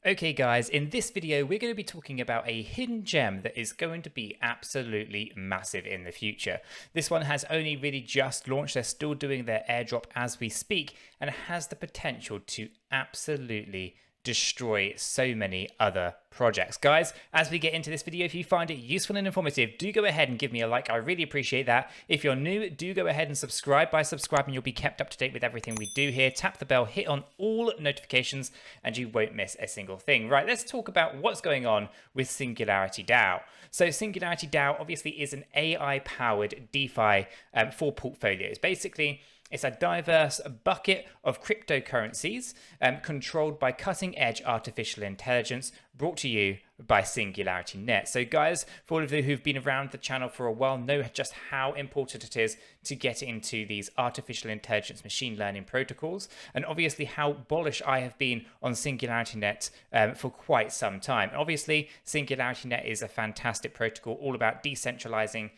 Okay guys, in this video we're going to be talking about a hidden gem that is going to be absolutely massive in the future. This one has only really just launched, they're still doing their airdrop as we speak, and has the potential to absolutely destroy so many other projects. Guys, as we get into this video, if you find it useful and informative, do go ahead and give me a like. I really appreciate that. If you're new, do go ahead and subscribe. By subscribing, you'll be kept up to date with everything we do here. Tap the bell, hit on all notifications, and you won't miss a single thing. Right, let's talk about what's going on with 𝗕𝗘𝗪𝗓. So 𝗕𝗘𝗪𝗓 obviously is an AI-powered DeFi for portfolios. Basically, it's a diverse bucket of cryptocurrencies controlled by cutting-edge artificial intelligence, brought to you by 𝗕𝗘𝗪𝗓. So guys, for all of you who've been around the channel for a while, know just how important it is to get into these artificial intelligence machine learning protocols, and obviously how bullish I have been on 𝗕𝗘𝗪𝗓 for quite some time. Obviously, 𝗕𝗘𝗪𝗓 is a fantastic protocol all about decentralizing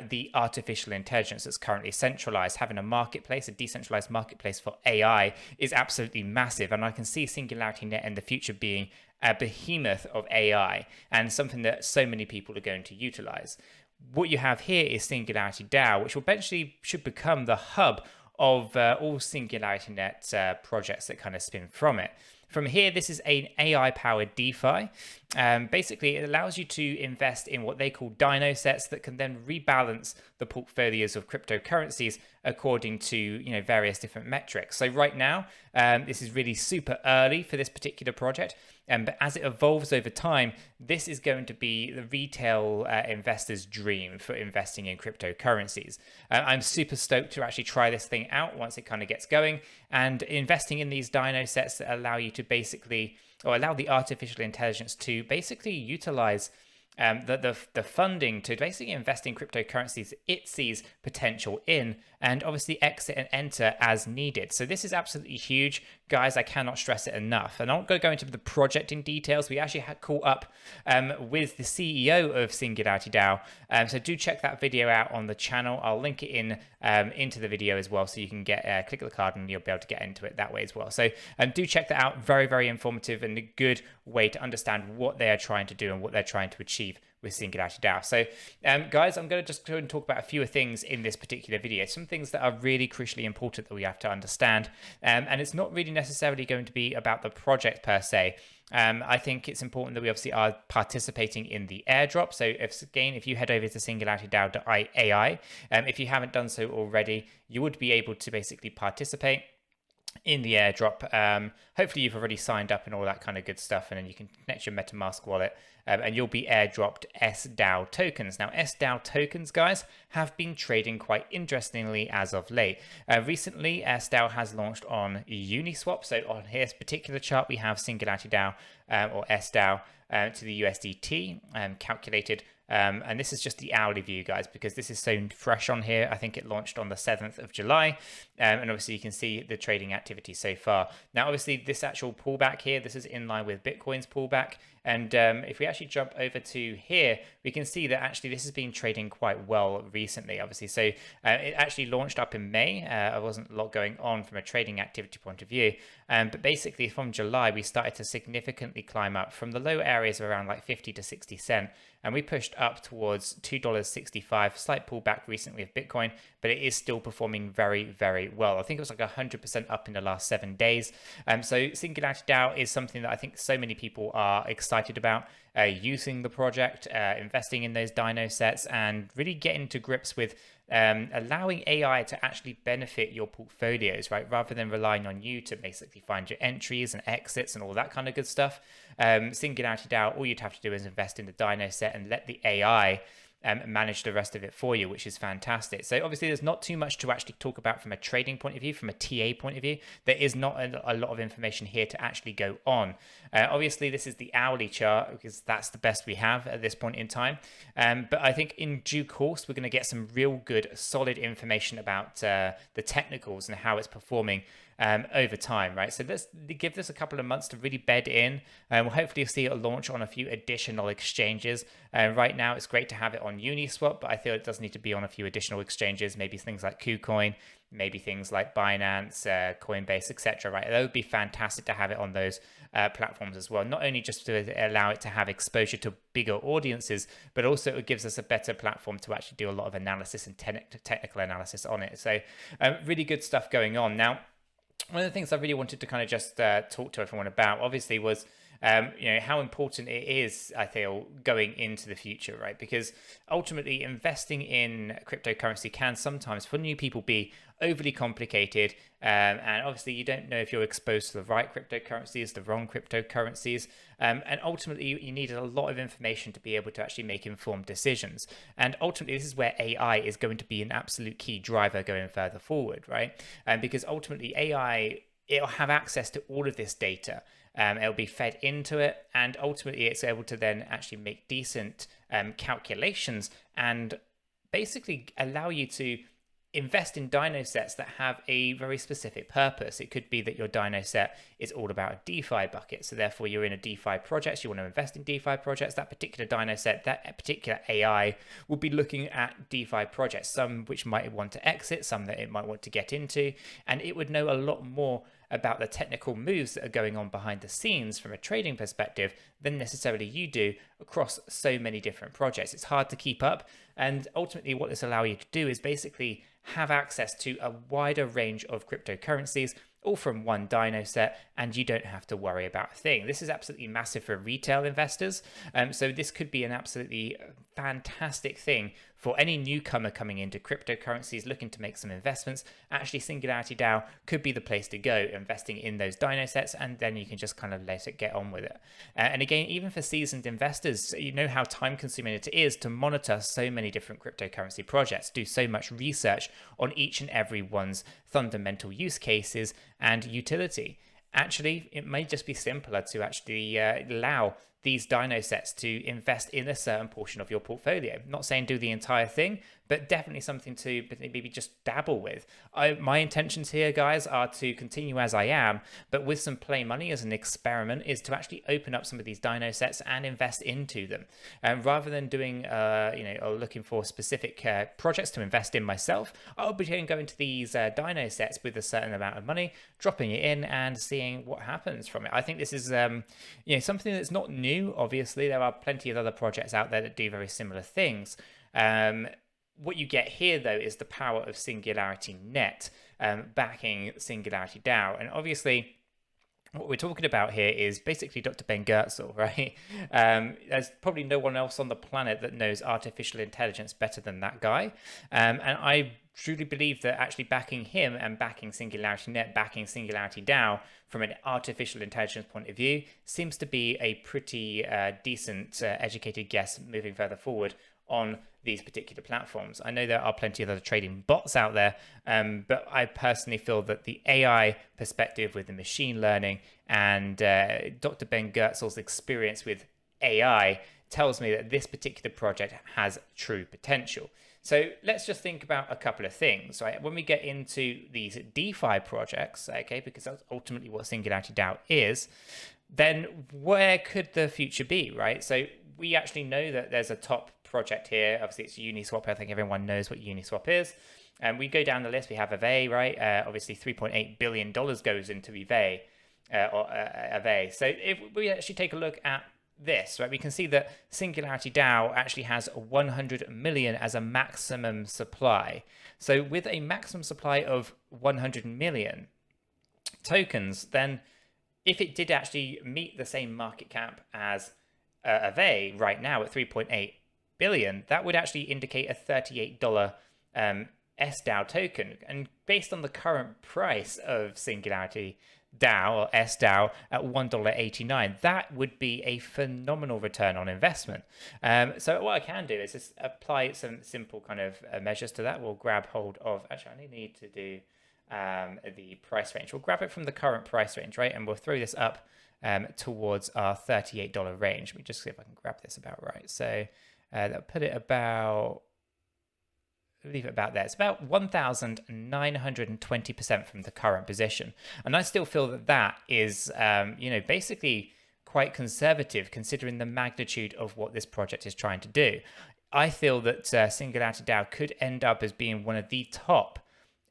the artificial intelligence that's currently centralized. Having a marketplace, a decentralized marketplace for AI is absolutely massive, and I can see 𝗕𝗘𝗪𝗓 in the future being a behemoth of AI and something that so many people are going to utilize. What you have here is 𝗕𝗘𝗪𝗓, which will eventually should become the hub of all 𝗕𝗘𝗪𝗓 projects that kind of spin from it. From here, this is an AI-powered DeFi. Basically, it allows you to invest in what they call dino sets that can then rebalance the portfolios of cryptocurrencies according to various different metrics. So right now, this is really super early for this particular project. But as it evolves over time, this is going to be the retail investor's dream for investing in cryptocurrencies. I'm super stoked to actually try this thing out once it kind of gets going, and investing in these dino sets that allow you to basically, or allow the artificial intelligence to basically utilize the funding to basically invest in cryptocurrencies it sees potential in, and obviously exit and enter as needed. So this is absolutely huge, guys. I cannot stress it enough. And I'm not going to go into the project in details. We actually had caught up with the CEO of 𝗕𝗘𝗪𝗓. So do check that video out on the channel. I'll link it in into the video as well, so you can get click the card and you'll be able to get into it that way as well. So do check that out. Very, very informative and a good way to understand what they are trying to do and what they're trying to achieve with 𝗕𝗘𝗪𝗓. So guys, I'm going to just go and talk about a few things in this particular video, some things that are really crucially important that we have to understand, and it's not really necessarily going to be about the project per se. I think it's important that we obviously are participating in the airdrop. So if you head over to 𝗕𝗘𝗪𝗓.ai, if you haven't done so already, you would be able to basically participate in the airdrop. Hopefully you've already signed up and all that kind of good stuff, and then you can connect your MetaMask wallet, and you'll be airdropped 𝗕𝗓 tokens. Now, 𝗕𝗓 tokens, guys, have been trading quite interestingly as of late. Recently, 𝗕𝗓 has launched on Uniswap. So on here, this particular chart, we have 𝗕𝗘𝗪𝗓 or 𝗕𝗓 to the USDT calculated. And this is just the hourly view, guys, because this is so fresh on here. I think it launched on the 7th of July. And obviously you can see the trading activity so far. Now, obviously this actual pullback here, this is in line with Bitcoin's pullback. And if we actually jump over to here, we can see that actually this has been trading quite well recently, obviously. So it actually launched up in May. There wasn't a lot going on from a trading activity point of view. But basically from July, we started to significantly climb up from the low areas of around like 50 to 60 cents. And we pushed up towards $2.65, slight pullback recently of Bitcoin, but it is still performing very, very well. I think it was like 100% up in the last 7 days. So 𝗕𝗘𝗪𝗓 is something that I think so many people are excited about, using the project, investing in those dino sets, and really getting to grips with allowing AI to actually benefit your portfolios, right? Rather than relying on you to basically find your entries and exits and all that kind of good stuff. 𝗕𝗘𝗪𝗓, all you'd have to do is invest in the dino set and let the AI manage the rest of it for you, which is fantastic. So obviously there's not too much to actually talk about from a trading point of view, from a TA point of view. There is not a lot of information here to actually go on. Obviously this is the hourly chart because that's the best we have at this point in time. But I think in due course, we're going to get some real good, solid information about the technicals and how it's performing over time, right? So let's give this a couple of months to really bed in. We'll hopefully see it launch on a few additional exchanges. Right now, it's great to have it on Uniswap, but I feel it does need to be on a few additional exchanges, maybe things like KuCoin, maybe things like Binance, Coinbase, etc. Right, that would be fantastic to have it on those platforms as well. Not only just to allow it to have exposure to bigger audiences, but also it gives us a better platform to actually do a lot of analysis and technical analysis on it. So really good stuff going on. Now, one of the things I really wanted to kind of just talk to everyone about, obviously, was how important it is, I feel, going into the future, right? Because ultimately, investing in cryptocurrency can sometimes, for new people, be overly complicated. And obviously, you don't know if you're exposed to the right cryptocurrencies, the wrong cryptocurrencies. And ultimately, you need a lot of information to be able to actually make informed decisions. And ultimately, this is where AI is going to be an absolute key driver going further forward, right? Because ultimately, AI, it'll have access to all of this data. It'll be fed into it, and ultimately it's able to then actually make decent calculations and basically allow you to invest in dino sets that have a very specific purpose. It could be that your dino set is all about a DeFi bucket, so therefore you're in a DeFi project, you want to invest in DeFi projects. That particular dino set, that particular AI will be looking at DeFi projects, some which might want to exit, some that it might want to get into, and it would know a lot more about the technical moves that are going on behind the scenes from a trading perspective than necessarily you do across so many different projects. It's hard to keep up, and ultimately what this allows you to do is basically have access to a wider range of cryptocurrencies, all from one dino set, and you don't have to worry about a thing. This is absolutely massive for retail investors. So this could be an absolutely fantastic thing for any newcomer coming into cryptocurrencies looking to make some investments. Actually, Singularity DAO could be the place to go, investing in those dino sets, and then you can just kind of let it get on with it. And again, even for seasoned investors, you know how time consuming it is to monitor so many different cryptocurrency projects, do so much research on each and every one's fundamental use cases and utility. Actually, it may just be simpler to actually allow these dino sets to invest in a certain portion of your portfolio. Not saying do the entire thing, but definitely something to maybe just dabble with. My intentions here, guys, are to continue as I am, but with some play money as an experiment, is to actually open up some of these dino sets and invest into them. Rather than doing, or looking for specific projects to invest in myself, I'll be going to these dino sets with a certain amount of money, dropping it in and seeing what happens from it. I think this is something that's not new. Obviously, there are plenty of other projects out there that do very similar things. What you get here, though, is the power of Singularity Net backing Singularity DAO. And obviously, what we're talking about here is basically 𝗕𝗘𝗪𝗔𝗥𝗘, right? There's probably no one else on the planet that knows artificial intelligence better than that guy. And I truly believe that actually backing him and backing Singularity Net, backing Singularity DAO from an artificial intelligence point of view seems to be a pretty decent, educated guess moving further forward on these particular platforms. I know there are plenty of other trading bots out there, but I personally feel that the AI perspective with the machine learning and 𝗕𝗘𝗪𝗔𝗥𝗘's experience with AI tells me that this particular project has true potential. So let's just think about a couple of things, right? When we get into these DeFi projects, okay, because that's ultimately what Singularity DAO is, then where could the future be, right? So we actually know that there's a top project here. Obviously, it's Uniswap. I think everyone knows what Uniswap is. And we go down the list. We have 𝗕𝗡, right? Obviously, $3.8 billion goes into 𝗕𝗡. So if we actually take a look at this, right, we can see that Singularity DAO actually has 100 million as a maximum supply. So with a maximum supply of 100 million tokens, then if it did actually meet the same market cap as 𝗕𝗡 right now at 3.8 billion, that would actually indicate a $38 SDAO token. And based on the current price of Singularity DAO or SDAO at $1.89, that would be a phenomenal return on investment. So what I can do is just apply some simple kind of measures to that. We'll grab hold of, actually I need to do the price range. We'll grab it from the current price range, right? And we'll throw this up towards our $38 range. Let me just see if I can grab this about right. So that'll put it about, leave it about there. It's about 1,920% from the current position. And I still feel that that is, basically quite conservative considering the magnitude of what this project is trying to do. I feel that Singularity DAO could end up as being one of the top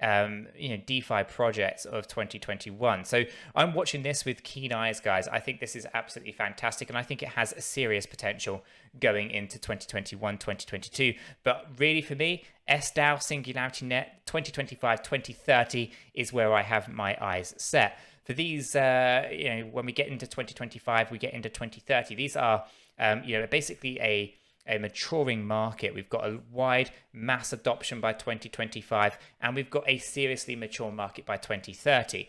DeFi projects of 2021. So I'm watching this with keen eyes, guys. I think this is absolutely fantastic, and I think it has a serious potential going into 2021, 2022. But really, for me, 𝗕𝗓, Singularity Net, 2025, 2030 is where I have my eyes set. For these, when we get into 2025, we get into 2030. These are, basically a maturing market. We've got a wide mass adoption by 2025, and we've got a seriously mature market by 2030.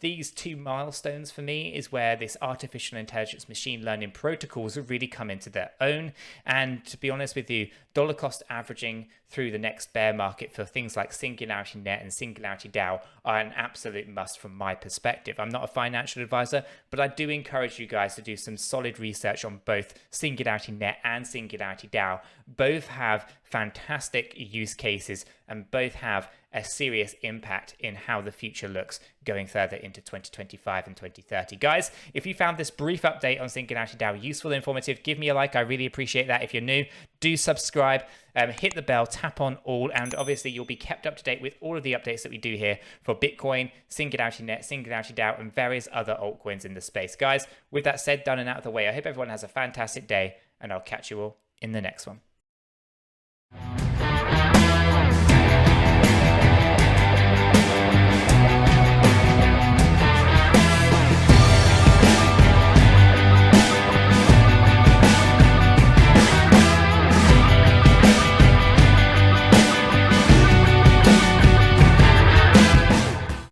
These two milestones for me is where this artificial intelligence machine learning protocols have really come into their own. And to be honest with you, dollar cost averaging through the next bear market for things like Singularity Net and Singularity DAO are an absolute must from my perspective. I'm not a financial advisor, but I do encourage you guys to do some solid research on both Singularity Net and Singularity DAO. Both have fantastic use cases and both have a serious impact in how the future looks going further into 2025 and 2030. Guys, if you found this brief update on Singularity DAO useful and informative, give me a like. I really appreciate that. If you're new, do subscribe, hit the bell, tap on all, and obviously you'll be kept up to date with all of the updates that we do here for Bitcoin, Singularity Net, Singularity DAO, and various other altcoins in the space. Guys, with that said, done and out of the way, I hope everyone has a fantastic day, and I'll catch you all in the next one.